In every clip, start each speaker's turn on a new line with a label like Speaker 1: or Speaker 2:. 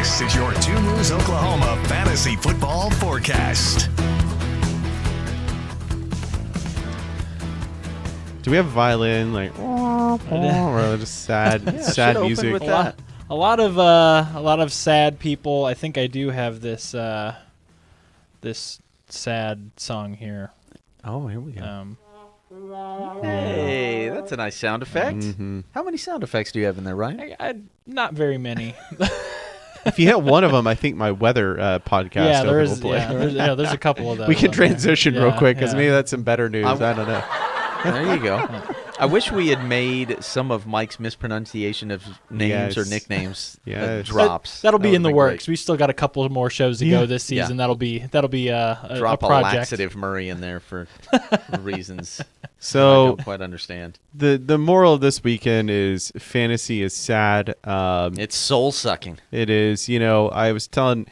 Speaker 1: This is your 2 News Oklahoma Fantasy Football Forecast.
Speaker 2: Do we have a violin, or just sad music?
Speaker 3: With that. A lot of sad people. I think I do have this this sad song here.
Speaker 4: Oh, here we go. Hey, that's a nice sound effect.
Speaker 2: Mm-hmm.
Speaker 4: How many sound effects do you have in there, Ryan?
Speaker 3: I not very many.
Speaker 2: If you hit one of them, I think my weather podcast will play.
Speaker 3: There's a couple of those.
Speaker 2: We can transition real quick because
Speaker 3: yeah.
Speaker 2: maybe that's some better news. I don't know.
Speaker 4: There you go. I wish we had made some of Mike's mispronunciation of names or nicknames drops.
Speaker 3: That'll be in the works.
Speaker 4: Great.
Speaker 3: We still got a couple more shows to go this season. That'll be a
Speaker 4: drop a
Speaker 3: project.
Speaker 4: laxative Murray in there for reasons
Speaker 2: So
Speaker 4: I don't quite understand.
Speaker 2: The moral of this weekend is fantasy is sad.
Speaker 4: It's soul sucking.
Speaker 2: It is. I was telling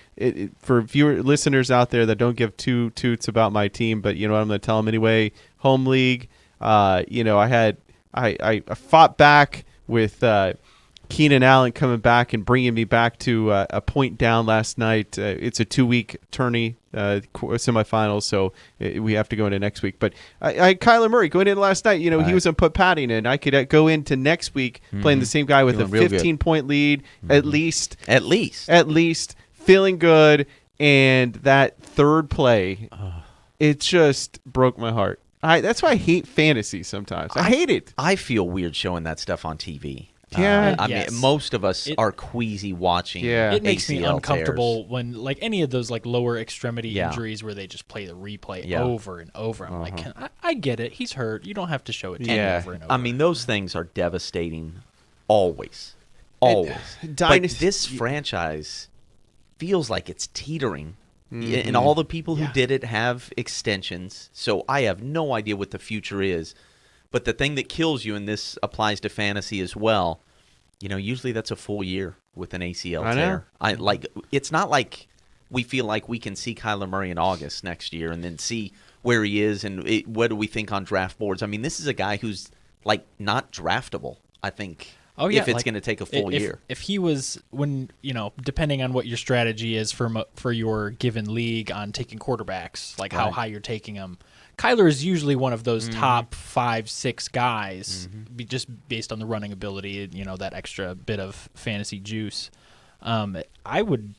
Speaker 2: for listeners out there that don't give two toots about my team, but I'm going to tell them anyway. Home league. I fought back with Keenan Allen coming back and bringing me back to a point down last night. It's a 2-week tourney semifinals, so we have to go into next week. But I Kyler Murray going in last night. He was going to put padding in. I could go into next week playing the same guy with a 15-point lead at least. At least feeling good. And that third play, it just broke my heart. That's why I hate fantasy sometimes. I hate it.
Speaker 4: I feel weird showing that stuff on TV.
Speaker 2: Yeah.
Speaker 4: I mean, most of us are queasy watching.
Speaker 2: Yeah.
Speaker 3: It makes me
Speaker 4: ACL
Speaker 3: uncomfortable
Speaker 4: tears.
Speaker 3: when any of those lower extremity injuries where they just play the replay over and over. I'm like, I get it. He's hurt. You don't have to show it over and over.
Speaker 4: I mean, those things are devastating always. Always. But this franchise feels like it's teetering. Mm-hmm. And all the people who did it have extensions, so I have no idea what the future is. But the thing that kills you, and this applies to fantasy as well, usually that's a full year with an ACL tear. It's not like we feel like we can see Kyler Murray in August next year and then see where he is and what do we think on draft boards. I mean, this is a guy who's not draftable, I think.
Speaker 3: Oh, yeah,
Speaker 4: if it's going to take a full year.
Speaker 3: If he was, depending on what your strategy is for your given league on taking quarterbacks, how high you're taking them, Kyler is usually one of those top 5-6 guys, just based on the running ability, that extra bit of fantasy juice. I would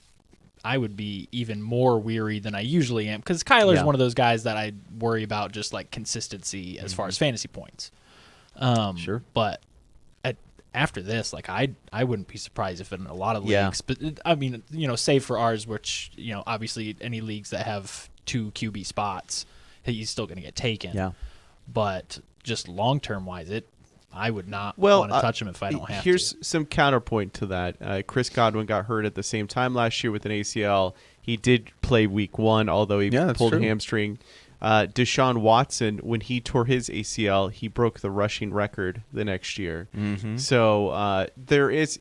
Speaker 3: be even more weary than I usually am because Kyler's one of those guys that I worry about just consistency as far as fantasy points.
Speaker 4: Sure,
Speaker 3: but after this, I wouldn't be surprised if in a lot of leagues, but I mean, save for ours, which, obviously any leagues that have 2 QB spots, he's still going to get taken. Yeah. But just long-term wise, I would not want to touch him if I don't have to.
Speaker 2: Here's some counterpoint to that. Chris Godwin got hurt at the same time last year with an ACL. He did play week 1, although he pulled a hamstring. Deshaun Watson, when he tore his ACL, he broke the rushing record the next year. Mm-hmm. So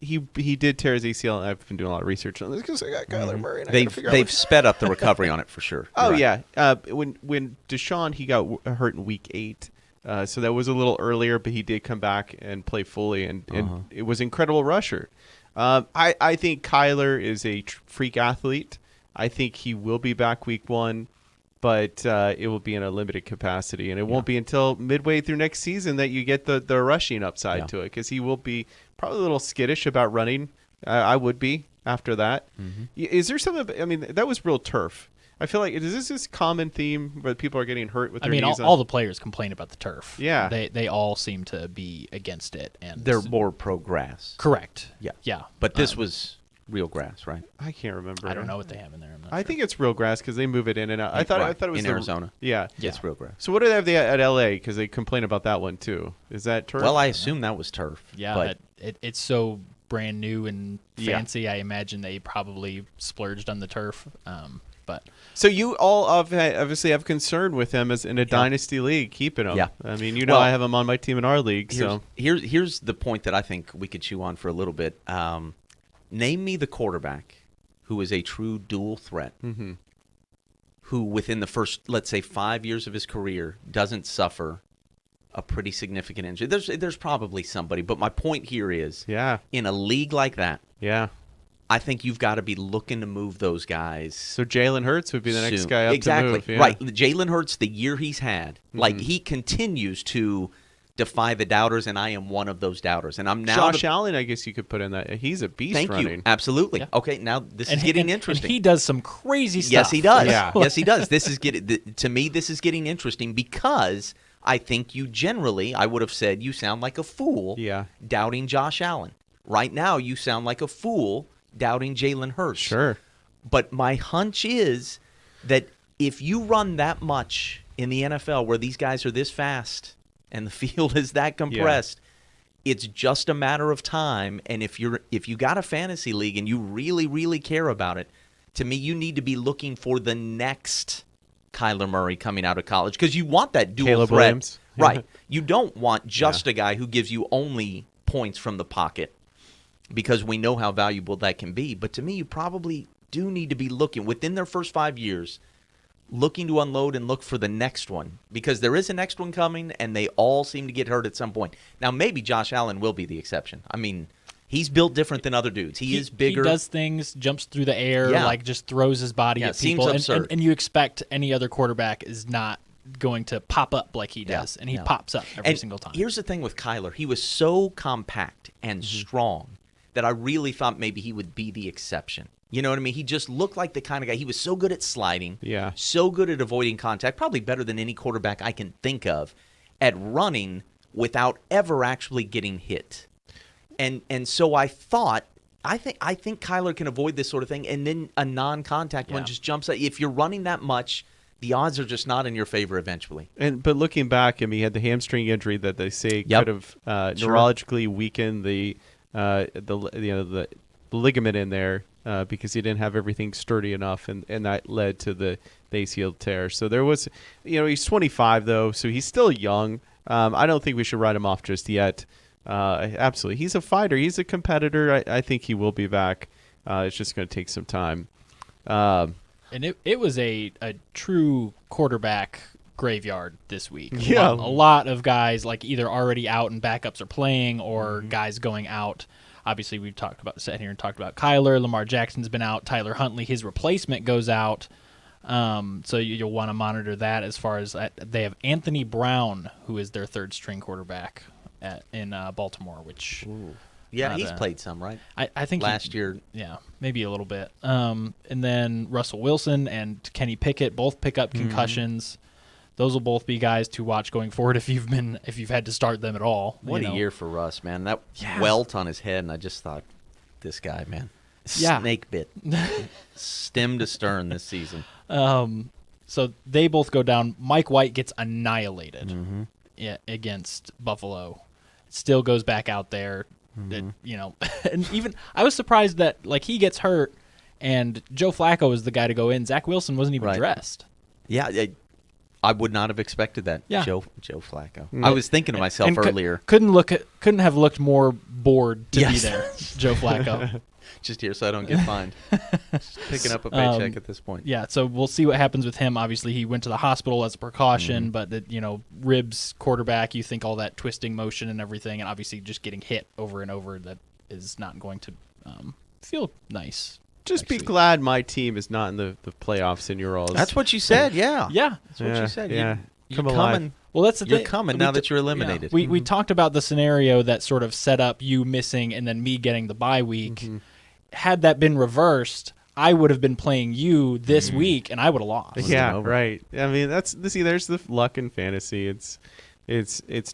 Speaker 2: he did tear his ACL, and I've been doing a lot of research on this because I got Kyler Murray. And
Speaker 4: they've sped up the recovery on it for sure.
Speaker 2: Oh yeah, when Deshaun he got hurt in week 8. So that was a little earlier, but he did come back and play fully, and it was incredible rusher. I think Kyler is a freak athlete. I think he will be back week 1. But it will be in a limited capacity, and it won't be until midway through next season that you get the rushing upside to it, because he will be probably a little skittish about running. I would be after that. Mm-hmm. Is there something? I mean, that was real turf. I feel like is this common theme where people are getting hurt with their knees?
Speaker 3: All the players complain about the turf.
Speaker 2: Yeah,
Speaker 3: they all seem to be against it, and
Speaker 4: they're more pro grass.
Speaker 3: Correct.
Speaker 4: Yeah. But this was real grass, right?
Speaker 2: I can't remember.
Speaker 3: I don't know what they have in there.
Speaker 2: I think it's real grass because they move it in and out. I thought it was
Speaker 4: in Arizona.
Speaker 2: Yeah,
Speaker 4: it's real grass.
Speaker 2: So what do they have at LA? Because they complain about that one too. Is that turf?
Speaker 4: Well, I assume that was turf.
Speaker 3: Yeah, but it's so brand new and fancy. I imagine they probably splurged on the turf. But
Speaker 2: so you all obviously have concern with him as in a dynasty league, keeping him.
Speaker 4: Yeah,
Speaker 2: I mean, I have him on my team in our league.
Speaker 4: Here's the point that I think we could chew on for a little bit. Name me the quarterback who is a true dual threat, who within the first, let's say, 5 years of his career doesn't suffer a pretty significant injury. There's probably somebody, but my point here is, in a league like that, I think you've got to be looking to move those guys.
Speaker 2: So Jalen Hurts would be the next
Speaker 4: soon.
Speaker 2: guy up
Speaker 4: exactly.
Speaker 2: to move. Yeah.
Speaker 4: Right. Jalen Hurts, the year he's had, like he continues to defy the doubters, and I am one of those doubters. And I'm now
Speaker 2: Josh Allen, I guess you could put in that. He's a beast
Speaker 4: Thank
Speaker 2: running.
Speaker 4: you. Absolutely.
Speaker 3: Yeah.
Speaker 4: Okay, now this is getting interesting.
Speaker 3: And he does some crazy stuff.
Speaker 4: Yes, he does.
Speaker 2: Yeah.
Speaker 4: Yes, he does. This is to me, this is getting interesting because I think you generally, I would have said, you sound like a fool doubting Josh Allen. Right now, you sound like a fool doubting Jalen Hurts.
Speaker 2: Sure.
Speaker 4: But my hunch is that if you run that much in the NFL where these guys are this fast and the field is that compressed, it's just a matter of time. And if you got a fantasy league and you really, really care about it, to me, you need to be looking for the next Kyler Murray coming out of college because you want that dual
Speaker 2: Caleb
Speaker 4: threat.
Speaker 2: Williams.
Speaker 4: Right. You don't want just a guy who gives you only points from the pocket because we know how valuable that can be. But to me, you probably do need to be looking within their first 5 years, looking to unload and look for the next one because there is a next one coming and they all seem to get hurt at some point. Now, maybe Josh Allen will be the exception. I mean, he's built different than other dudes. He is bigger.
Speaker 3: He does things, jumps through the air, like just throws his body at people.
Speaker 4: Seems absurd.
Speaker 3: And you expect any other quarterback is not going to pop up like he does. And he pops up every single time.
Speaker 4: Here's the thing with Kyler. He was so compact and strong that I really thought maybe he would be the exception. You know what I mean? He just looked like the kind of guy. He was so good at sliding, so good at avoiding contact, probably better than any quarterback I can think of at running without ever actually getting hit. And so I thought, I think Kyler can avoid this sort of thing, and then a non-contact one just jumps out. If you're running that much, the odds are just not in your favor eventually.
Speaker 2: But looking back, I mean, he had the hamstring injury that they say could have neurologically weakened the ligament in there because he didn't have everything sturdy enough, and that led to the ACL tear. So there was, he's 25 though, so he's still young. I don't think we should write him off just yet. Absolutely, he's a fighter. He's a competitor. I think he will be back. It's just going to take some time.
Speaker 3: And it was a true quarterback graveyard this week.
Speaker 2: Yeah.
Speaker 3: A lot of guys like either already out and backups are playing or guys going out. Obviously, we've sat here and talked about Kyler. Lamar Jackson's been out. Tyler Huntley, his replacement, goes out. So you'll want to monitor that as far as they have Anthony Brown, who is their third string quarterback in Baltimore, which...
Speaker 4: Ooh. Yeah, he's played some, right?
Speaker 3: I think
Speaker 4: last year.
Speaker 3: Yeah, maybe a little bit. And then Russell Wilson and Kenny Pickett both pick up concussions. Those will both be guys to watch going forward if you've had to start them at all.
Speaker 4: What a year for Russ, man! That welt on his head, and I just thought, this guy, man, snake bit, stem to stern this season.
Speaker 3: So they both go down. Mike White gets annihilated against Buffalo. Still goes back out there. And even I was surprised that he gets hurt and Joe Flacco is the guy to go in. Zach Wilson wasn't even dressed.
Speaker 4: Yeah, I would not have expected that.
Speaker 3: Yeah.
Speaker 4: Joe Flacco. I was thinking to myself earlier.
Speaker 3: Couldn't have looked more bored to be there. Joe Flacco.
Speaker 4: Just here so I don't get fined. Just picking up a paycheck at this point.
Speaker 3: Yeah, so we'll see what happens with him. Obviously, he went to the hospital as a precaution, but ribs, quarterback, you think all that twisting motion and everything, and obviously just getting hit over and over, that is not going to feel nice.
Speaker 2: Just be glad my team is not in the playoffs in your all's.
Speaker 4: That's what you said, yeah.
Speaker 3: Yeah.
Speaker 4: That's what you said.
Speaker 2: Yeah.
Speaker 4: You're coming.
Speaker 3: Well, that's the thing.
Speaker 4: You're coming now that you're eliminated.
Speaker 3: Yeah. We talked about the scenario that sort of set up you missing and then me getting the bye week. Had that been reversed, I would have been playing you this week, and I would have lost.
Speaker 2: Yeah, right. I mean, there's the luck in fantasy. It's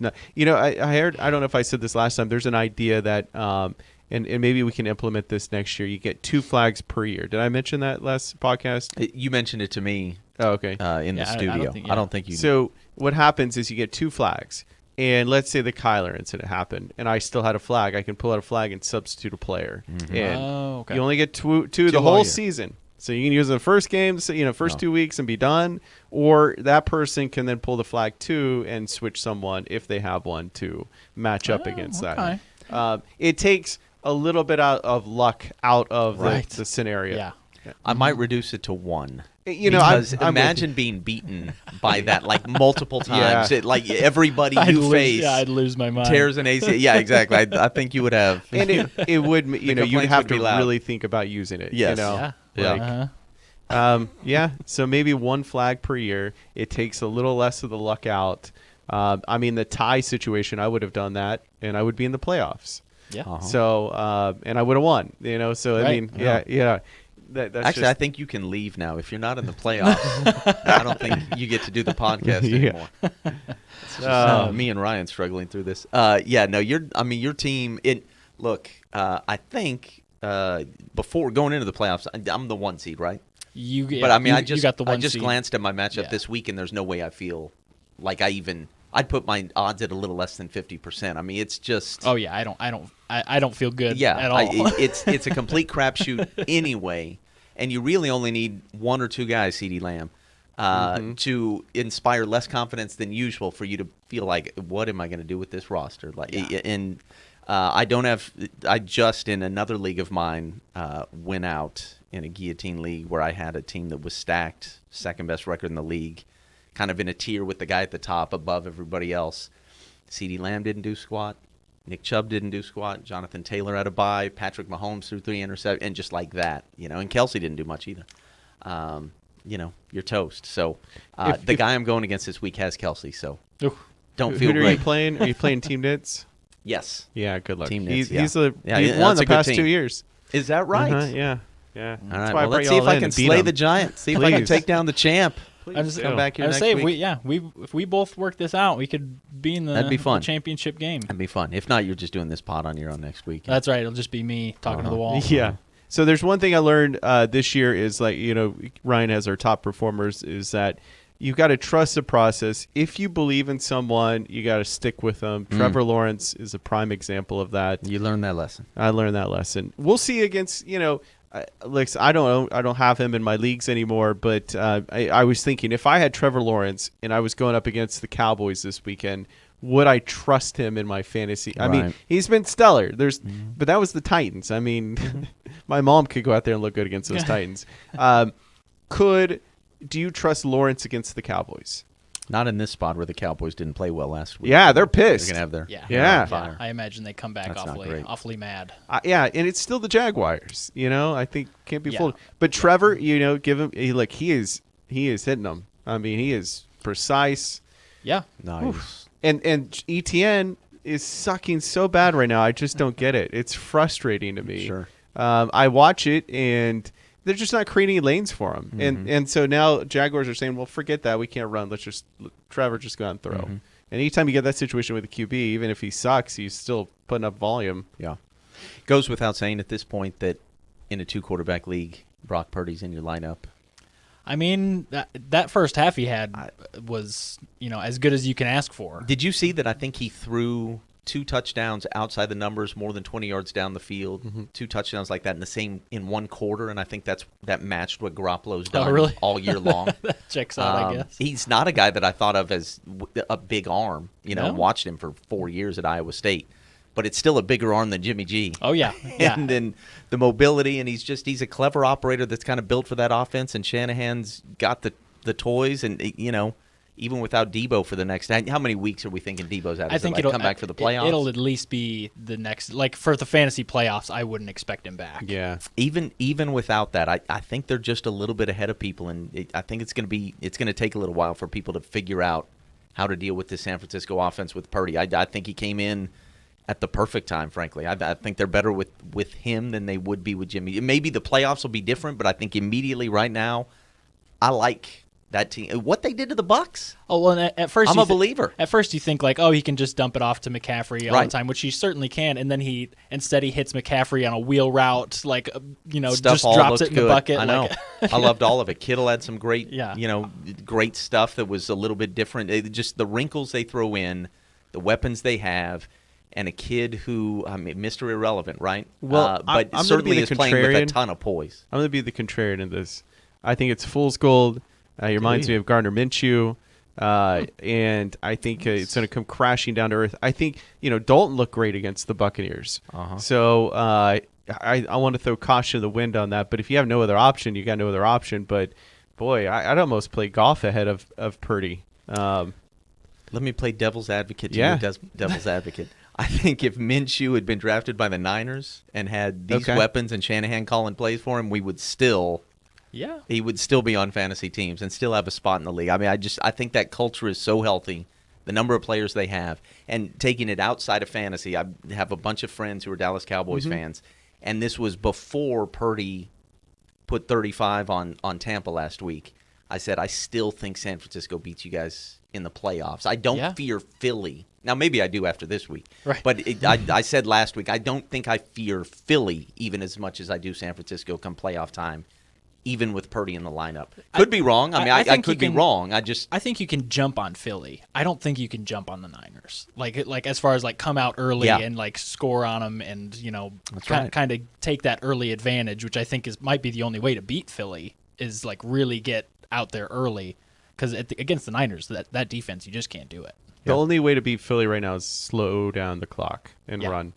Speaker 2: not. I heard. I don't know if I said this last time. There's an idea that, and maybe we can implement this next year. You get 2 flags per year. Did I mention that last podcast?
Speaker 4: You mentioned it to me.
Speaker 2: Oh, okay.
Speaker 4: In the studio. I don't think you.
Speaker 2: So what happens is you get 2 flags. And let's say the Kyler incident happened, and I still had a flag. I can pull out a flag and substitute a player. And you only get two the whole season. So you can use the first game, first 2 weeks and be done. Or that person can then pull the flag too and switch someone if they have one to match up against that. It takes a little bit of luck out of the scenario.
Speaker 3: Yeah.
Speaker 4: I might reduce it to 1. because
Speaker 2: I'm
Speaker 4: imagine being beaten by that like multiple times.
Speaker 2: Yeah.
Speaker 4: Like everybody face,
Speaker 3: I'd lose my mind.
Speaker 4: tears an ACL. Yeah, exactly. I think you would have.
Speaker 2: And it would, you'd
Speaker 4: complaints
Speaker 2: have
Speaker 4: would be
Speaker 2: to
Speaker 4: loud.
Speaker 2: really think about using it.
Speaker 4: Yes.
Speaker 3: Yeah.
Speaker 4: Yeah.
Speaker 3: Uh-huh.
Speaker 2: So maybe one flag per year. It takes a little less of the luck out. The tie situation, I would have done that, and I would be in the playoffs.
Speaker 3: Yeah.
Speaker 4: Uh-huh.
Speaker 2: So, and I would have won. So I
Speaker 3: Right.
Speaker 2: mean, yeah. That's
Speaker 4: Actually, I think you can leave now if you're not in the playoffs. I don't think you get to do the podcast anymore. It's just, me and Ryan struggling through this. Your team. I think before going into the playoffs, I'm the 1 seed, right?
Speaker 3: You
Speaker 4: I
Speaker 3: got the one seed.
Speaker 4: glanced at my matchup
Speaker 3: Yeah.
Speaker 4: this week, and there's no way I feel like I'd put my odds at a little less than 50%. I mean, it's just.
Speaker 3: Oh yeah, I don't feel good at all.
Speaker 4: It's a complete crapshoot anyway, and you really only need 1 or 2 guys, CeeDee Lamb, to inspire less confidence than usual for you to feel like, what am I going to do with this roster? I just in another league of mine went out in a guillotine league where I had a team that was stacked, second best record in the league, kind of in a tier with the guy at the top above everybody else. CeeDee Lamb didn't do squat. Nick Chubb didn't do squat. Jonathan Taylor had a bye. Patrick Mahomes threw 3 interceptions, and just like that, and Kelsey didn't do much either. You're toast. So the guy I'm going against this week has Kelsey, so don't feel
Speaker 2: Who
Speaker 4: great.
Speaker 2: are you playing? Are you playing Team Nits?
Speaker 4: Yes.
Speaker 2: Yeah, good luck.
Speaker 4: Team Nits,
Speaker 2: He's
Speaker 4: yeah.
Speaker 2: he's won
Speaker 4: that's
Speaker 2: the
Speaker 4: a good
Speaker 2: past
Speaker 4: team.
Speaker 2: 2 years.
Speaker 4: Is that right?
Speaker 2: Yeah.
Speaker 4: All right.
Speaker 2: That's why I
Speaker 4: Well,
Speaker 2: brought
Speaker 4: let's
Speaker 2: you
Speaker 4: see if
Speaker 2: all
Speaker 4: I
Speaker 2: in
Speaker 4: can
Speaker 2: and beat
Speaker 4: slay
Speaker 2: 'em.
Speaker 4: the Giants. See if I can
Speaker 2: Please.
Speaker 4: take down the champ.
Speaker 3: I just
Speaker 4: Come back here next
Speaker 3: say,
Speaker 4: week.
Speaker 3: if we both work this out, we could be in
Speaker 4: That'd be fun.
Speaker 3: the championship game.
Speaker 4: That'd be fun. If not, you're just doing this pod on your own next week.
Speaker 3: That's right. It'll just be me talking to the wall.
Speaker 2: Yeah. So there's one thing I learned this year is Ryan has our top performers is that you've got to trust the process. If you believe in someone, you got to stick with them. Trevor Lawrence is a prime example of that.
Speaker 4: You learned that lesson.
Speaker 2: I learned that lesson. We'll see against I don't have him in my leagues anymore, but I was thinking if I had Trevor Lawrence and I was going up against the Cowboys this weekend, would I trust him in my fantasy? I mean, he's been stellar. But that was the Titans. I mean, my mom could go out there and look good against those Titans. Do you trust Lawrence against the Cowboys?
Speaker 4: Not in this spot where the Cowboys didn't play well last week.
Speaker 2: Yeah, they're pissed.
Speaker 4: They're gonna have their
Speaker 2: Yeah.
Speaker 4: fire.
Speaker 3: I imagine they come back
Speaker 4: That's not great.
Speaker 3: awfully mad.
Speaker 2: And it's still the Jaguars. I think can't be
Speaker 3: Yeah.
Speaker 2: fooled. But Trevor, give him he is hitting them. I mean, he is precise.
Speaker 3: Yeah.
Speaker 4: Nice.
Speaker 2: And ETN is sucking so bad right now. I just don't get it. It's frustrating to me.
Speaker 4: Sure.
Speaker 2: I watch it and they're just not creating lanes for him. And so now Jaguars are saying, well, forget that. We can't run. Trevor just go out and throw. And anytime you get that situation with a QB, even if he sucks, he's still putting up volume.
Speaker 4: Yeah. Goes without saying at this point that in a 2-quarterback league, Brock Purdy's in your lineup.
Speaker 3: I mean, that first half he had was, as good as you can ask for.
Speaker 4: Did you see that? I think he threw 2 touchdowns outside the numbers, more than 20 yards down the field. 2 touchdowns like that in one quarter, and I think that matched what Garoppolo's done all year long.
Speaker 3: That checks out, I guess.
Speaker 4: He's not a guy that I thought of as a big arm.
Speaker 3: No?
Speaker 4: Watched him for 4 years at Iowa State, but it's still a bigger arm than Jimmy G.
Speaker 3: Oh yeah, yeah.
Speaker 4: And then the mobility, and he's a clever operator that's kind of built for that offense. And Shanahan's got the toys, and even without Debo for the next, how many weeks are we thinking Debo's out?
Speaker 3: I think
Speaker 4: it'll come back for the playoffs.
Speaker 3: It'll at least be the next, for the fantasy playoffs. I wouldn't expect him back.
Speaker 2: Yeah.
Speaker 4: Even without that, I think they're just a little bit ahead of people, and I think it's going to take a little while for people to figure out how to deal with this San Francisco offense with Purdy. I think he came in at the perfect time, frankly. I think they're better with him than they would be with Jimmy. Maybe the playoffs will be different, but I think immediately right now, I like that team. What they did to the Bucs?
Speaker 3: Oh, well, and at first
Speaker 4: I'm a believer.
Speaker 3: At first you think he can just dump it off to McCaffrey all the time, which he certainly can, and then he hits McCaffrey on a wheel route,
Speaker 4: Stuff
Speaker 3: just
Speaker 4: all
Speaker 3: drops it in
Speaker 4: good.
Speaker 3: the bucket.
Speaker 4: I know. I loved all of it. Kittle had some great,
Speaker 3: Yeah.
Speaker 4: Great stuff that was a little bit different. Just the wrinkles they throw in, the weapons they have, and a kid who, Mr. Irrelevant, right?
Speaker 2: Well,
Speaker 4: but
Speaker 2: I'm
Speaker 4: certainly
Speaker 2: gonna
Speaker 4: is
Speaker 2: be the
Speaker 4: playing with a
Speaker 2: contrarian.
Speaker 4: ton of poise.
Speaker 2: I'm going to be the contrarian in this. I think it's fool's gold. He reminds me of Gardner Minshew. And I think it's going to come crashing down to earth. I think, Dalton looked great against the Buccaneers. So I want to throw caution to the wind on that. But if you have no other option, you got no other option. But boy, I'd almost play Goff ahead of Purdy.
Speaker 4: Let me play devil's advocate. Devil's advocate. I think if Minshew had been drafted by the Niners and had these weapons and Shanahan calling plays for him, he would still be on fantasy teams and still have a spot in the league. I mean, I think that culture is so healthy, the number of players they have, and taking it outside of fantasy. I have a bunch of friends who are Dallas Cowboys fans, and this was before Purdy put 35 on Tampa last week. I said, I still think San Francisco beats you guys in the playoffs. I don't fear Philly. Now, maybe I do after this week.
Speaker 3: Right.
Speaker 4: But I said last week, I don't think I fear Philly even as much as I do San Francisco come playoff time, even with Purdy in the lineup. Could be wrong. I mean, I could be wrong. I
Speaker 3: think you can jump on Philly. I don't think you can jump on the Niners. Like as far as like come out early and like score on them and, you know, kind of take that early advantage, which I think might be the only way to beat Philly is like really get out there early. Because against the Niners, that defense, you just can't do it.
Speaker 2: The only way to beat Philly right now is slow down the clock and run,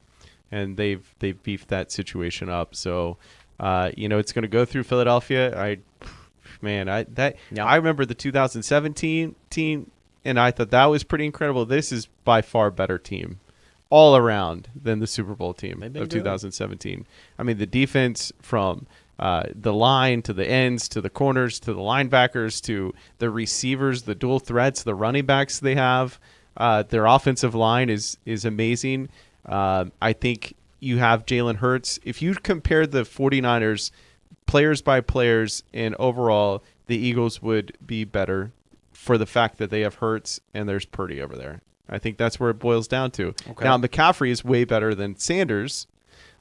Speaker 2: and they've beefed that situation up. So, it's going to go through Philadelphia. I remember the 2017 team, and I thought that was pretty incredible. This is by far better team, all around than the Super Bowl team of 2017. I mean, the defense from the line to the ends to the corners to the linebackers to the receivers, the dual threats, the running backs they have. Their offensive line is amazing. I think you have Jalen Hurts. If you compare the 49ers players by players and overall, the Eagles would be better for the fact that they have Hurts and there's Purdy over there. I think that's where it boils down to. Okay. Now, McCaffrey is way better than Sanders,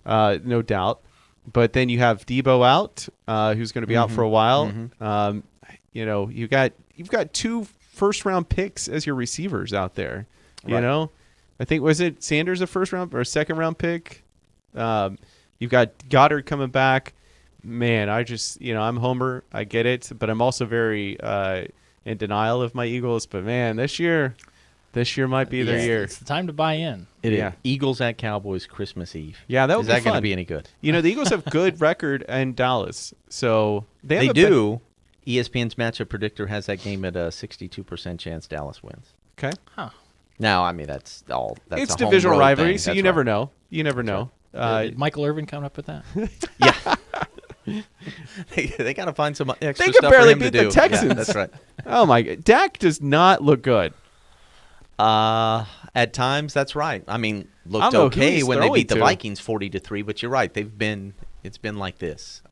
Speaker 2: no doubt. But then you have Debo out, who's going to be out for a while. You've got 2 first-round picks as your receivers out there. You know, I think was it Sanders a first-round or a second-round pick? You've got Goddard coming back. Man, I'm Homer. I get it, but I'm also very in denial of my Eagles. But man, this year might be their year.
Speaker 3: It's the time to buy in.
Speaker 4: It is. Eagles at Cowboys Christmas Eve.
Speaker 2: Yeah, that would be fun.
Speaker 4: Is that going to be any good?
Speaker 2: You know, the Eagles have good record in Dallas, so
Speaker 4: they do. ESPN's matchup predictor has that game at a 62% chance Dallas wins.
Speaker 2: Okay.
Speaker 3: Huh.
Speaker 4: Now, I mean, that's
Speaker 2: it's
Speaker 4: a
Speaker 2: divisional rivalry,
Speaker 4: thing.
Speaker 2: so you never know. You never know.
Speaker 3: Did Michael Irvin come up with that?
Speaker 4: Yeah. they got to find some extra
Speaker 2: they
Speaker 4: stuff
Speaker 2: can barely
Speaker 4: for him
Speaker 2: beat
Speaker 4: to do.
Speaker 2: the Texans.
Speaker 4: Yeah, that's right.
Speaker 2: Oh my God, Dak does not look good.
Speaker 4: At times, that's right. I mean, looked okay when they beat the Vikings 40-3, but you're right. It's been like this.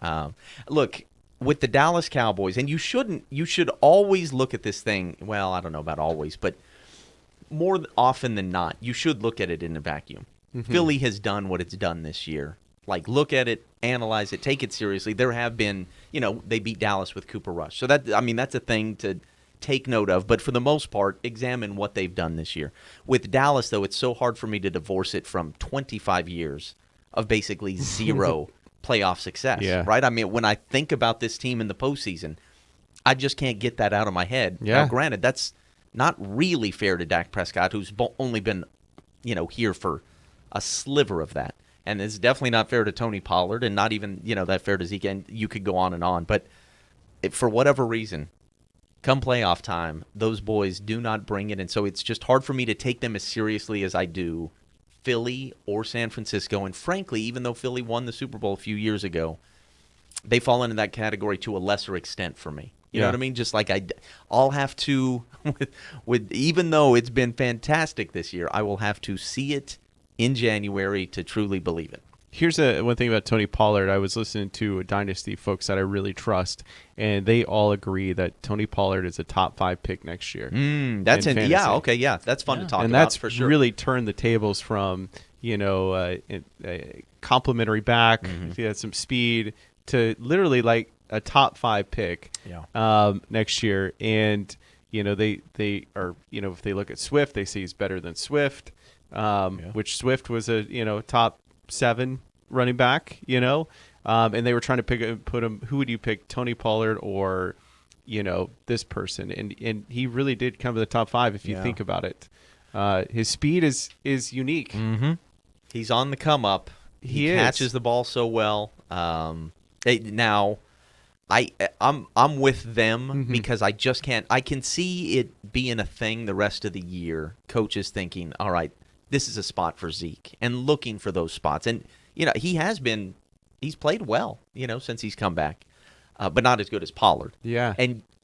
Speaker 4: Look, with the Dallas Cowboys, and you should always look at this thing. Well, I don't know about always, but more often than not, you should look at it in a vacuum. Mm-hmm. Philly has done what it's done this year. Like, look at it, analyze it, take it seriously. There have been, they beat Dallas with Cooper Rush. So that's a thing to take note of. But for the most part, examine what they've done this year. With Dallas, though, it's so hard for me to divorce it from 25 years of basically zero playoff success. Yeah. Right? I mean, when I think about this team in the postseason, I just can't get that out of my head.
Speaker 2: Yeah.
Speaker 4: Now, granted, that's not really fair to Dak Prescott, who's only been, here for a sliver of that. And it's definitely not fair to Tony Pollard, and not even, that fair to Zeke. And you could go on and on. But for whatever reason, come playoff time, those boys do not bring it. And so it's just hard for me to take them as seriously as I do Philly or San Francisco. And frankly, even though Philly won the Super Bowl a few years ago, they fall into that category to a lesser extent for me. You know what I mean? Just like I'll have to, with even though it's been fantastic this year, I will have to see it in January to truly believe it.
Speaker 2: Here's one thing about Tony Pollard. I was listening to Dynasty folks that I really trust, and they all agree that Tony Pollard is a top 5 pick next year.
Speaker 4: That's that's fun to talk about.
Speaker 2: And that's
Speaker 4: for sure.
Speaker 2: Really turned the tables from a complimentary back, if he had some speed, to literally like a top 5 pick next year. And they are if they look at Swift, they see he's better than Swift. Which Swift was a top 7 running back, and they were trying to put him. Who would you pick, Tony Pollard or this person? And he really did come to the top 5 if you think about it. His speed is unique.
Speaker 4: Mm-hmm. He's on the come up. He catches the ball so well. Now, I'm with them because I just can't. I can see it being a thing the rest of the year. Coaches thinking, all right, this is a spot for Zeke, and looking for those spots. And he's played well, since he's come back, but not as good as Pollard.
Speaker 2: Yeah.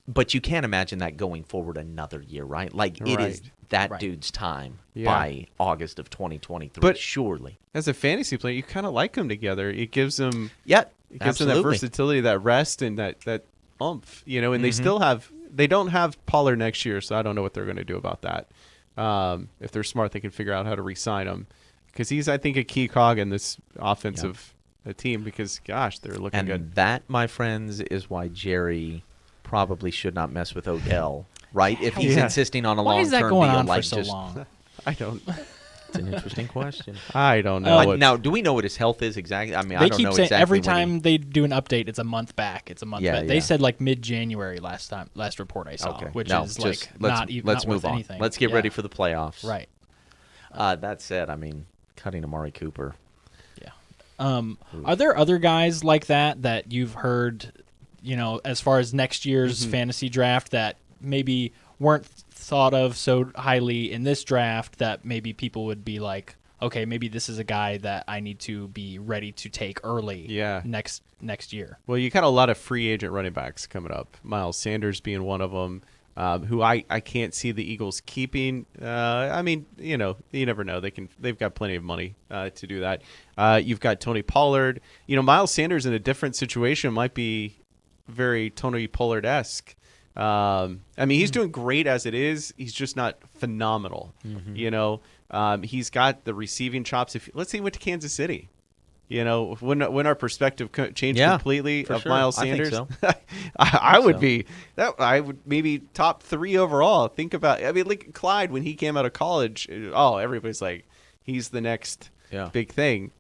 Speaker 4: But you can't imagine that going forward another year, right? Like it is that dude's time by August of 2023.
Speaker 2: But
Speaker 4: surely,
Speaker 2: as a fantasy player, you kind of like them together. It gives them,
Speaker 4: them
Speaker 2: that versatility, that rest, and that oomph. And they don't have Pollard next year, so I don't know what they're going to do about that. If they're smart, they can figure out how to re-sign him because he's, I think, a key cog in this offensive team. Because gosh, they're looking good.
Speaker 4: And that, my friends, is why Jerry probably should not mess with Odell, right? If he's insisting on a long-term deal.
Speaker 3: Why is that going on for so long?
Speaker 2: I don't.
Speaker 4: It's an interesting question.
Speaker 2: I don't know.
Speaker 4: Now, do we know what his health is exactly? I mean,
Speaker 3: they
Speaker 4: I don't
Speaker 3: keep
Speaker 4: know
Speaker 3: saying
Speaker 4: exactly.
Speaker 3: Every time they do an update, it's a month back. It's a month back.
Speaker 4: Yeah.
Speaker 3: They said like mid-January last report I saw, which is like not even
Speaker 4: let's
Speaker 3: not
Speaker 4: move
Speaker 3: worth
Speaker 4: on.
Speaker 3: anything.
Speaker 4: Let's get ready for the playoffs.
Speaker 3: Right.
Speaker 4: That said, I mean, cutting Amari Cooper.
Speaker 3: Yeah. Are there other guys like that you've heard, as far as next year's fantasy draft that maybe weren't thought of so highly in this draft that maybe people would be like, okay, maybe this is a guy that I need to be ready to take early next year?
Speaker 2: Well, you got a lot of free agent running backs coming up. Miles Sanders being one of them, who I can't see the Eagles keeping. I mean, you never know. They've got plenty of money to do that. You've got Tony Pollard. Miles Sanders in a different situation might be very Tony Pollard-esque. I mean, he's doing great as it is. He's just not phenomenal. He's got the receiving chops. Let's say he went to Kansas City. When our perspective changed completely of Miles Sanders,
Speaker 4: I think so.
Speaker 2: I would maybe top 3 overall. Think about, like Clyde when he came out of college. Oh, everybody's like, he's the next big thing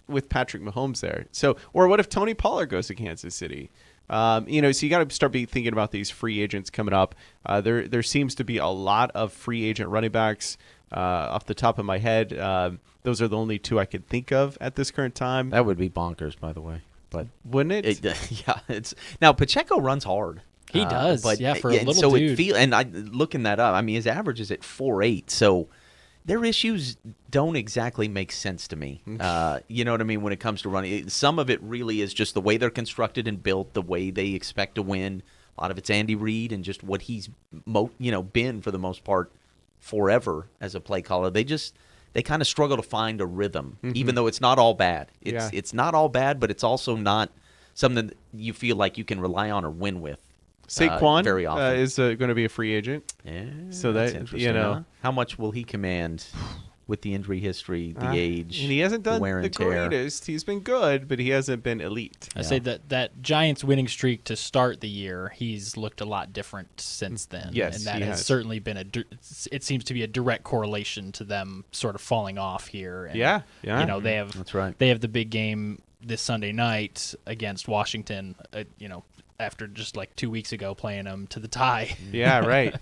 Speaker 2: with Patrick Mahomes there. So, or what if Tony Pollard goes to Kansas City? So you got to start thinking about these free agents coming up. There seems to be a lot of free agent running backs. Off the top of my head, those are the only 2 I could think of at this current time.
Speaker 4: That would be bonkers, by the way. But
Speaker 2: wouldn't it?
Speaker 4: It's now Pacheco runs hard.
Speaker 3: He does,
Speaker 4: but
Speaker 3: for a little
Speaker 4: so
Speaker 3: dude.
Speaker 4: I looking that up. I mean, his average is at 4.8. So their issues don't exactly make sense to me. You know what I mean when it comes to running. Some of it really is just the way they're constructed and built, the way they expect to win. A lot of it's Andy Reid and just what he's been for the most part forever as a play caller. They kind of struggle to find a rhythm, even though it's not all bad. It's not all bad, but it's also not something that you feel like you can rely on or win with.
Speaker 2: Saquon
Speaker 4: very often
Speaker 2: is going to be a free agent.
Speaker 4: Yeah,
Speaker 2: so
Speaker 4: that's
Speaker 2: that
Speaker 4: interesting. How much will he command with the injury history, the age?
Speaker 2: And he hasn't done
Speaker 4: wear and
Speaker 2: the
Speaker 4: tear.
Speaker 2: greatest. He's been good, but he hasn't been elite.
Speaker 3: I say that Giants winning streak to start the year, he's looked a lot different since then.
Speaker 2: Yes,
Speaker 3: and that
Speaker 2: he
Speaker 3: has certainly been it seems to be a direct correlation to them sort of falling off here. And,
Speaker 2: yeah.
Speaker 3: They have
Speaker 4: that's right.
Speaker 3: They have the big game this Sunday night against Washington. After just like 2 weeks ago playing them to the tie.
Speaker 2: Yeah, right.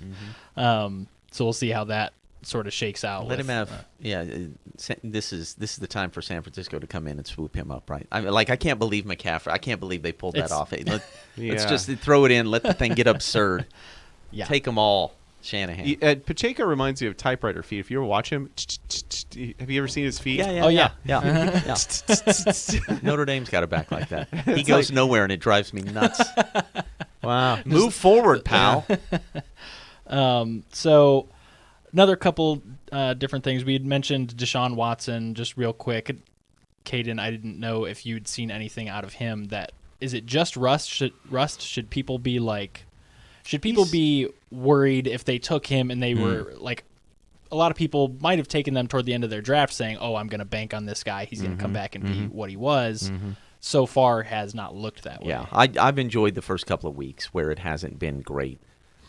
Speaker 3: So we'll see how that sort of shakes out.
Speaker 4: Let him have. This is the time for San Francisco to come in and swoop him up, right? I can't believe McCaffrey. I can't believe they pulled that off. Let's just throw it in. Let the thing get absurd.
Speaker 3: Yeah.
Speaker 4: Take them all, Shanahan.
Speaker 2: Pacheco reminds you of typewriter feet. If you ever watch him, have you ever seen his feet?
Speaker 4: Yeah. Notre Dame's got a back like that. He goes nowhere, and it drives me nuts.
Speaker 2: Wow.
Speaker 4: Move forward, pal.
Speaker 3: So another couple different things. We had mentioned Deshaun Watson just real quick. Caden, I didn't know if you'd seen anything out of him. Is it just rust? Should people be like... Should people be worried if they took him and they were like, a lot of people might have taken them toward the end of their draft saying, oh, I'm going to bank on this guy. He's going to come back and be what he was. So far has not looked that way.
Speaker 4: Yeah, I've enjoyed the first couple of weeks where it hasn't been great.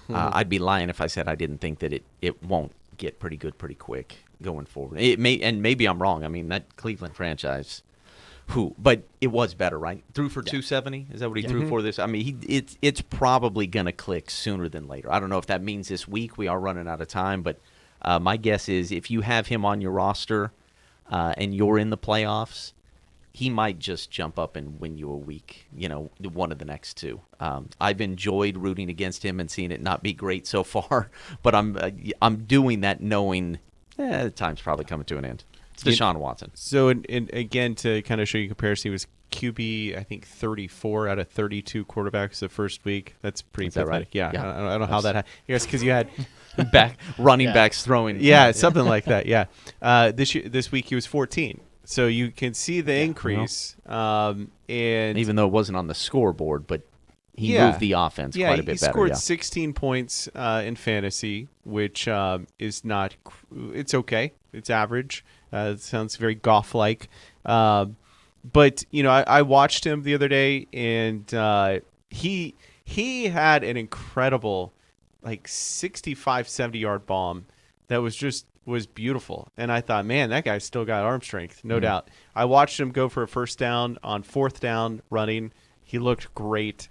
Speaker 4: I'd be lying if I said I didn't think that it won't get pretty good pretty quick going forward. It may, and maybe I'm wrong. I mean, that Cleveland franchise... But it was better, right? Threw for 270. Is that what he threw for this? I mean, it's probably going to click sooner than later. I don't know if that means this week. We are running out of time, but my guess is if you have him on your roster and you're in the playoffs, he might just jump up and win you a week, one of the next two. I've enjoyed rooting against him and seeing it not be great so far, but I'm doing that knowing the time's probably coming to an end. It's Deshaun Watson.
Speaker 2: So, again, to kind of show you comparison, he was QB, I think, 34 out of 32 quarterbacks the first week. That's pretty pathetic.
Speaker 4: Right?
Speaker 2: Yeah. I don't know how that happened. Yes, because you had
Speaker 4: running backs throwing.
Speaker 2: Yeah, something like that. Yeah. This week he was 14. So you can see the increase. And
Speaker 4: even though it wasn't on the scoreboard, but he moved the offense quite a bit better.
Speaker 2: He scored 16 points in fantasy, which is not – it's okay. It's average. It sounds very Goff-like. But, I watched him the other day, and he had an incredible, 65, 70-yard bomb that was beautiful. And I thought, man, that guy's still got arm strength, no doubt. I watched him go for a first down on fourth down running. He looked great.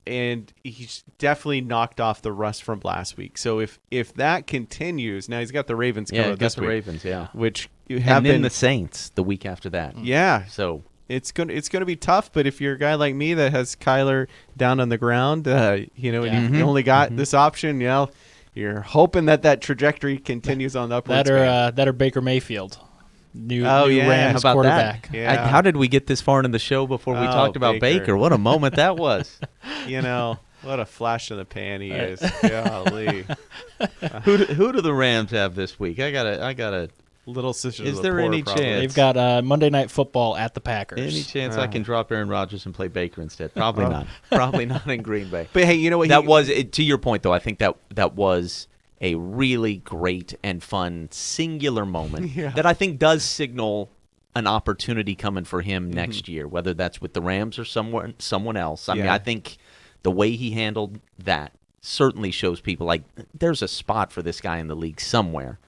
Speaker 2: And he's definitely knocked off the rust from last week. So if that continues, now he's got the Ravens coming this week.
Speaker 4: Ravens, yeah.
Speaker 2: Which
Speaker 4: and then the Saints the week after that.
Speaker 2: Yeah.
Speaker 4: So
Speaker 2: it's gonna be tough, but if you're a guy like me that has Kyler down on the ground, and you only got this option, you're hoping that trajectory continues on the upwards.
Speaker 3: That or Baker Mayfield. New Rams
Speaker 4: How about
Speaker 3: quarterback.
Speaker 4: That? Yeah. How did we get this far into the show before we talked about Baker? What a moment that was.
Speaker 2: What a flash in the pan he is. Golly.
Speaker 4: Who do the Rams have this week? I gotta.
Speaker 2: Little Sisters.
Speaker 4: Is
Speaker 2: of
Speaker 4: there
Speaker 2: the Poor,
Speaker 4: any
Speaker 2: probably.
Speaker 4: chance?
Speaker 3: They've got Monday Night Football at the Packers.
Speaker 4: Any chance I can drop Aaron Rodgers and play Baker instead? Probably not. Probably not in Green Bay.
Speaker 2: But hey, you know what?
Speaker 4: That was to your point, though. I think that was a really great and fun singular moment that I think does signal an opportunity coming for him next year, whether that's with the Rams or someone else. I mean, I think the way he handled that certainly shows people there's a spot for this guy in the league somewhere.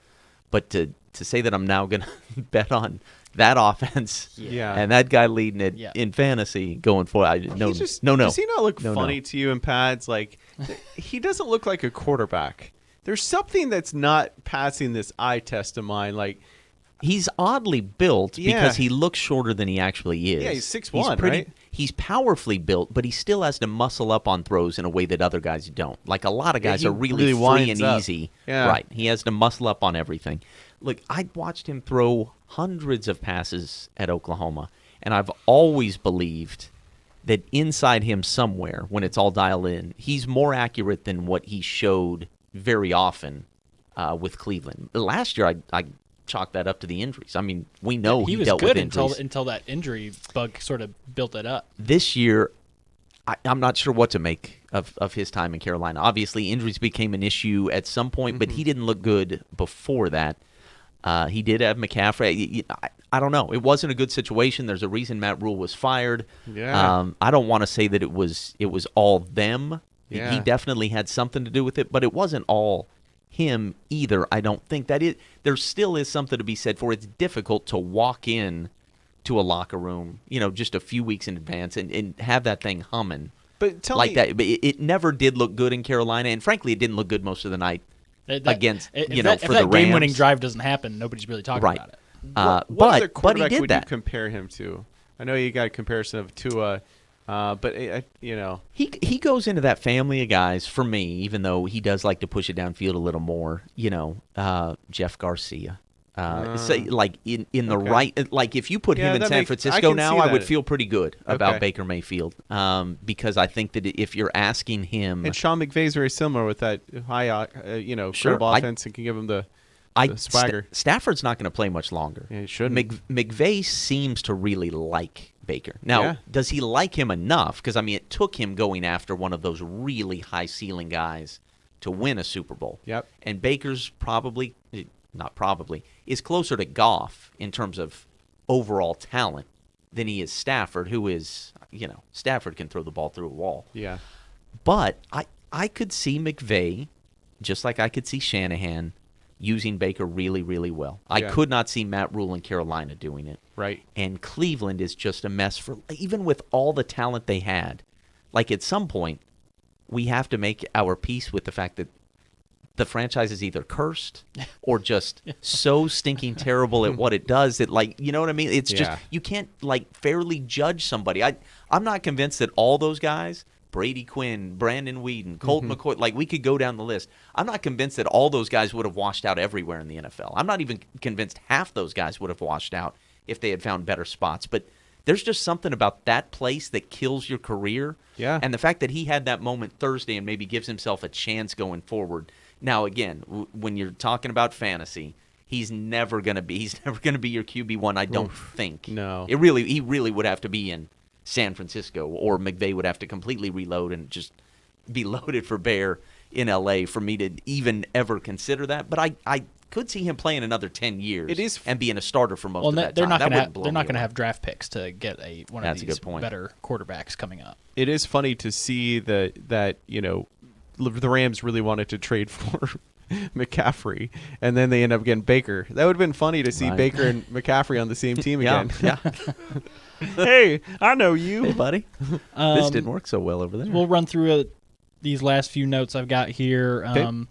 Speaker 4: But to say that I'm now going to bet on that offense and that guy leading it in fantasy going forward, no.
Speaker 2: Does he not look funny to you in pads? He doesn't look like a quarterback. There's something that's not passing this eye test of mine.
Speaker 4: He's oddly built because he looks shorter than he actually is.
Speaker 2: Yeah, he's 6'1", right?
Speaker 4: He's powerfully built, but he still has to muscle up on throws in a way that other guys don't. A lot of guys are really free and easy.
Speaker 2: Yeah.
Speaker 4: Right. He has to muscle up on everything. Look, I watched him throw hundreds of passes at Oklahoma, and I've always believed that inside him somewhere, when it's all dialed in, he's more accurate than what he showed very often with Cleveland. Last year, I chalked that up to the injuries. I mean, we know he dealt with injuries.
Speaker 3: He was good until that injury bug sort of built it up.
Speaker 4: This year, I'm not sure what to make of his time in Carolina. Obviously, injuries became an issue at some point, but he didn't look good before that. He did have McCaffrey. I don't know. It wasn't a good situation. There's a reason Matt Rule was fired.
Speaker 2: Yeah.
Speaker 4: I don't want to say that it was all them.
Speaker 2: Yeah.
Speaker 4: He definitely had something to do with it, but it wasn't all him either. I don't think there still is something to be said for it's difficult to walk in to a locker room, just a few weeks in advance and have that thing humming that. But it never did look good in Carolina, and frankly, it didn't look good most of the night against for the Rams.
Speaker 3: If that game-winning drive doesn't happen, nobody's really talking about it.
Speaker 2: What other
Speaker 4: but
Speaker 2: quarterback
Speaker 4: he did
Speaker 2: would
Speaker 4: that.
Speaker 2: you compare him to? I know you got a comparison of Tua, but
Speaker 4: he goes into that family of guys for me, even though he does like to push it downfield a little more. Jeff Garcia. In the right, if you put him in San Francisco now, I would feel pretty good about Baker Mayfield, because I think that if you're asking him,
Speaker 2: and Sean McVay's very similar with that high, incredible offense and can give him the swagger.
Speaker 4: Stafford's not going to play much longer.
Speaker 2: Yeah, he shouldn't.
Speaker 4: McVay seems to really like Baker. Now, does he like him enough? Because it took him going after one of those really high ceiling guys to win a Super Bowl.
Speaker 2: Yep.
Speaker 4: And Baker's is closer to Goff in terms of overall talent than he is Stafford, who is, Stafford can throw the ball through a wall.
Speaker 2: Yeah.
Speaker 4: But I could see McVay, just like I could see Shanahan, using Baker really, really well. I could not see Matt Rule in Carolina doing it.
Speaker 2: Right.
Speaker 4: And Cleveland is just a mess even with all the talent they had. At some point, we have to make our peace with the fact that the franchise is either cursed or just so stinking terrible at what it does that, like, you know what I mean? It's just, you can't, like, fairly judge somebody. I'm not convinced that all those guys, Brady Quinn, Brandon Weeden, Colt McCoy, like, we could go down the list. I'm not convinced that all those guys would have washed out everywhere in the NFL. I'm not even convinced half those guys would have washed out if they had found better spots. But there's just something about that place that kills your career.
Speaker 2: Yeah.
Speaker 4: And the fact that he had that moment Thursday and maybe gives himself a chance going forward. Now, again, when you're talking about fantasy, he's never going to be your QB1, I don't think.
Speaker 2: No.
Speaker 4: He really would have to be in San Francisco, or McVay would have to completely reload and just be loaded for bear in LA for me to even ever consider that. But I could see him playing another 10 years and being a starter for most of that
Speaker 3: they're
Speaker 4: time.
Speaker 3: They're not going to have draft picks to get one of these better quarterbacks coming up.
Speaker 2: It is funny to see that you know, the Rams really wanted to trade for McCaffrey, and then they end up getting Baker. That would have been funny to see Baker and McCaffrey on the same team again.
Speaker 4: Yeah.
Speaker 2: Hey, I know you.
Speaker 4: Hey, buddy. This didn't work so well over there.
Speaker 3: We'll run through these last few notes I've got here.
Speaker 2: Okay.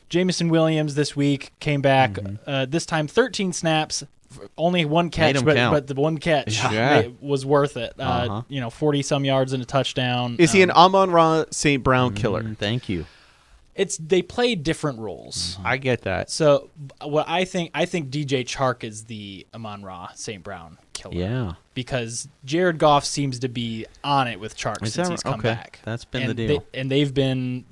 Speaker 3: Jamison Williams this week came back. This time 13 snaps, only one catch, but the one catch was worth it. 40-some yards and a touchdown.
Speaker 2: Is he an Amon-Ra St. Brown killer?
Speaker 4: Thank you.
Speaker 3: They play different roles.
Speaker 2: I get that.
Speaker 3: So what I think DJ Chark is the Amon-Ra St. Brown killer.
Speaker 4: Yeah.
Speaker 3: Because Jared Goff seems to be on it with Chark since he's come back.
Speaker 4: That's been the deal.
Speaker 3: They've been,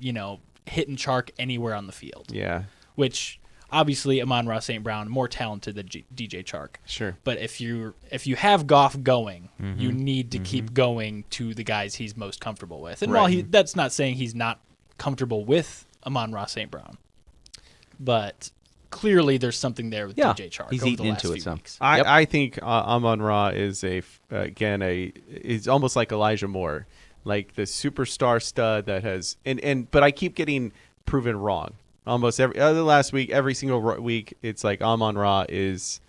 Speaker 3: hitting Chark anywhere on the field.
Speaker 2: Yeah.
Speaker 3: Which obviously Amon-Ra St. Brown more talented than DJ Chark.
Speaker 2: Sure.
Speaker 3: But if you have Goff going, you need to keep going to the guys he's most comfortable with. And while that's not saying he's not comfortable with Amon-Ra St. Brown, but clearly there's something there with DJ Chark.
Speaker 4: He's eating into it some.
Speaker 2: I think Amon-Ra is is almost like Elijah Moore, like the superstar stud that has but I keep getting proven wrong. Almost last week, every single week, it's like Amon-Ra is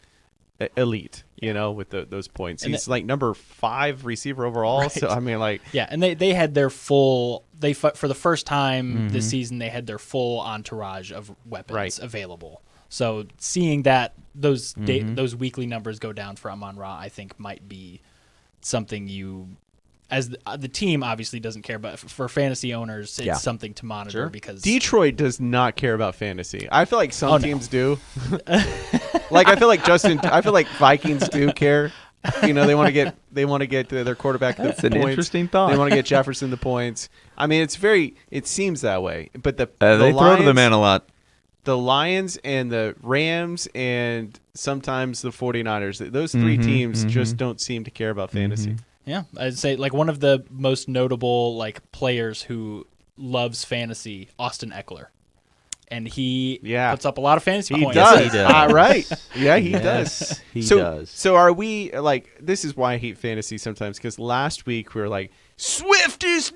Speaker 2: elite, with those points. He's like number 5 receiver overall. Right. So I mean,
Speaker 3: and they had their full. For the first time this season, they had their full entourage of weapons available. So seeing that those weekly numbers go down for Amon-Ra, I think might be something as the team obviously doesn't care, but for fantasy owners, it's something to monitor because
Speaker 2: Detroit does not care about fantasy. I feel like some teams do. I feel like Vikings do care. They want to get their quarterback the points.
Speaker 4: That's an interesting thought.
Speaker 2: They want to get Jefferson the points. I mean, it seems that way. But
Speaker 4: they
Speaker 2: Lions,
Speaker 4: throw to the man a lot.
Speaker 2: The Lions and the Rams and sometimes the 49ers, those three teams just don't seem to care about fantasy.
Speaker 3: Yeah, I'd say one of the most notable players who loves fantasy, Austin Eckler. And he puts up a lot of fantasy points.
Speaker 2: He does.
Speaker 3: Right.
Speaker 2: Yeah, he does.
Speaker 4: He does.
Speaker 2: So are we this is why I hate fantasy sometimes, because last week we were like, Swift is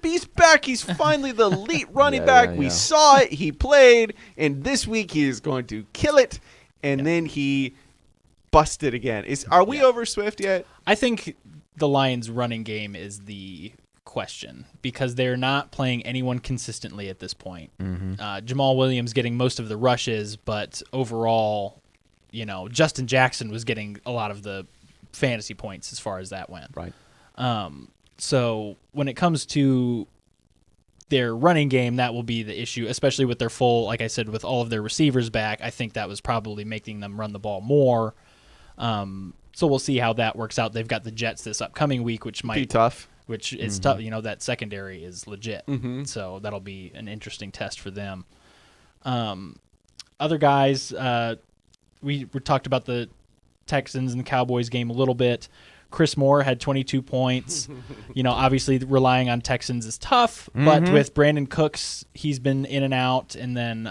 Speaker 2: he's back. He's finally the elite running back. We saw it. He played. And this week he is going to kill it. And then he busted again. Are we over Swift yet?
Speaker 3: I think the Lions' running game is the question because they're not playing anyone consistently at this point. Jamal Williams getting most of the rushes, but overall, Justin Jackson was getting a lot of the fantasy points as far as that went.
Speaker 4: Right.
Speaker 3: So when it comes to their running game, that will be the issue, especially with their full, like I said, with all of their receivers back. I think that was probably making them run the ball more. So we'll see how that works out. They've got the Jets this upcoming week, which might
Speaker 2: be tough.
Speaker 3: Which is tough. That secondary is legit. So that'll be an interesting test for them. Other guys, we talked about the Texans and the Cowboys game a little bit. Chris Moore had 22 points. Obviously relying on Texans is tough, but with Brandon Cooks, he's been in and out. And then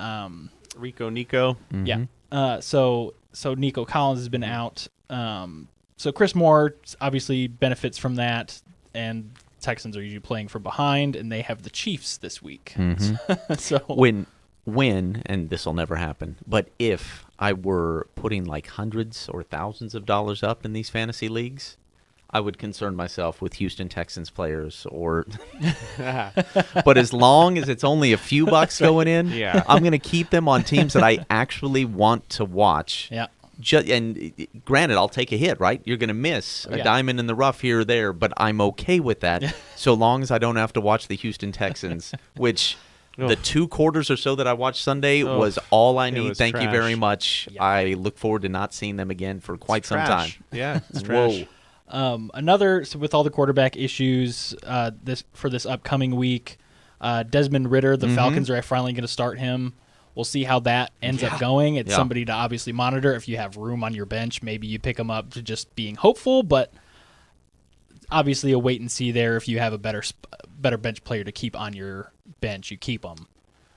Speaker 2: Nico.
Speaker 3: Yeah. So Nico Collins has been out. So Chris Moore obviously benefits from that, and Texans are usually playing from behind, and they have the Chiefs this week. So
Speaker 4: when, and this will never happen, but if I were putting hundreds or thousands of dollars up in these fantasy leagues, I would concern myself with Houston Texans players, but as long as it's only a few bucks going in, I'm going to keep them on teams that I actually want to watch.
Speaker 3: Yeah.
Speaker 4: And granted, I'll take a hit, right? You're going to miss a diamond in the rough here or there, but I'm okay with that so long as I don't have to watch the Houston Texans, which the 2 quarters or so that I watched Sunday was all I need. Thank you very much. Yeah. I look forward to not seeing them again for quite some time.
Speaker 2: Yeah, it's trash.
Speaker 3: Whoa. So with all the quarterback issues this upcoming week, Desmond Ridder, the Falcons are finally going to start him. We'll see how that ends up going. It's somebody to obviously monitor. If you have room on your bench, maybe you pick him up to just being hopeful, but obviously a wait and see there. If you have a better bench player to keep on your bench, you keep them.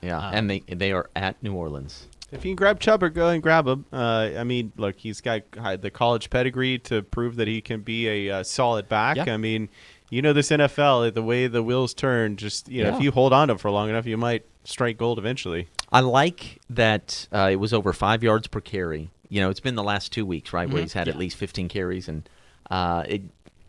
Speaker 4: Yeah, and they are at New Orleans.
Speaker 2: If you can grab Chubb, go and grab him. I mean, look, he's got the college pedigree to prove that he can be a solid back. Yeah. I mean, this NFL, the way the wheels turn, just if you hold on to him for long enough, you might strike gold eventually.
Speaker 4: I like that it was over 5 yards per carry. It's been the last 2 weeks, right, where he's had at least 15 carries, and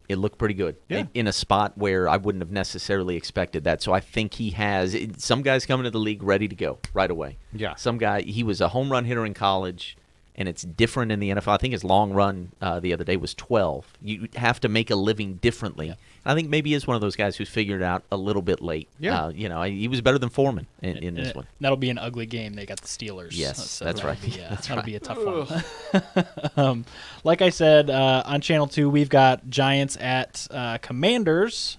Speaker 4: it looked pretty good in a spot where I wouldn't have necessarily expected that. So I think he has some guys coming to the league ready to go right away. Yeah, some guy, he was a home run hitter in college, and it's different in the NFL. I think his long run the other day was 12. You have to make a living differently. Yeah. I think maybe he is one of those guys who's figured it out a little bit late. Yeah. He was better than Foreman in this one.
Speaker 3: That'll be an ugly game. They got the Steelers.
Speaker 4: Yes, so that's right.
Speaker 3: That'll be a tough one. Like I said, on Channel 2, we've got Giants at Commanders.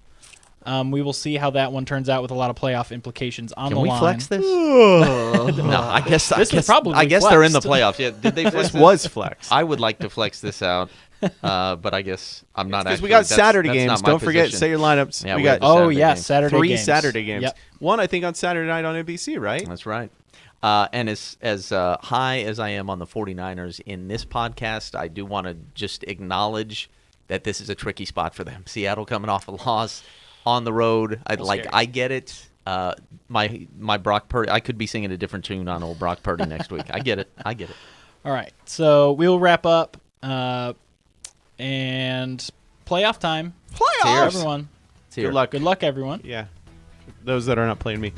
Speaker 3: We will see how that one turns out with a lot of playoff implications on the line.
Speaker 4: Can we flex this? No, I guess they're in the playoffs. Yeah, did they flex
Speaker 2: this? Was flex.
Speaker 4: I would like to flex this out, but I guess I'm not.
Speaker 2: Because we got Saturday games. Don't forget, say your lineups.
Speaker 4: Yeah,
Speaker 2: we got
Speaker 3: Saturday
Speaker 2: 3
Speaker 3: games.
Speaker 2: Saturday games. Yep. One, I think, on Saturday night on NBC, right?
Speaker 4: That's right. And as high as I am on the 49ers in this podcast, I do want to just acknowledge that this is a tricky spot for them. Seattle coming off a loss on the road. I get it. My Brock Purdy. I could be singing a different tune on old Brock Purdy next week. I get it.
Speaker 3: All right. So we'll wrap up. And playoff time.
Speaker 2: Playoffs.
Speaker 3: Everyone.
Speaker 2: Good luck.
Speaker 3: Good luck, everyone.
Speaker 2: Yeah. Those that are not playing me.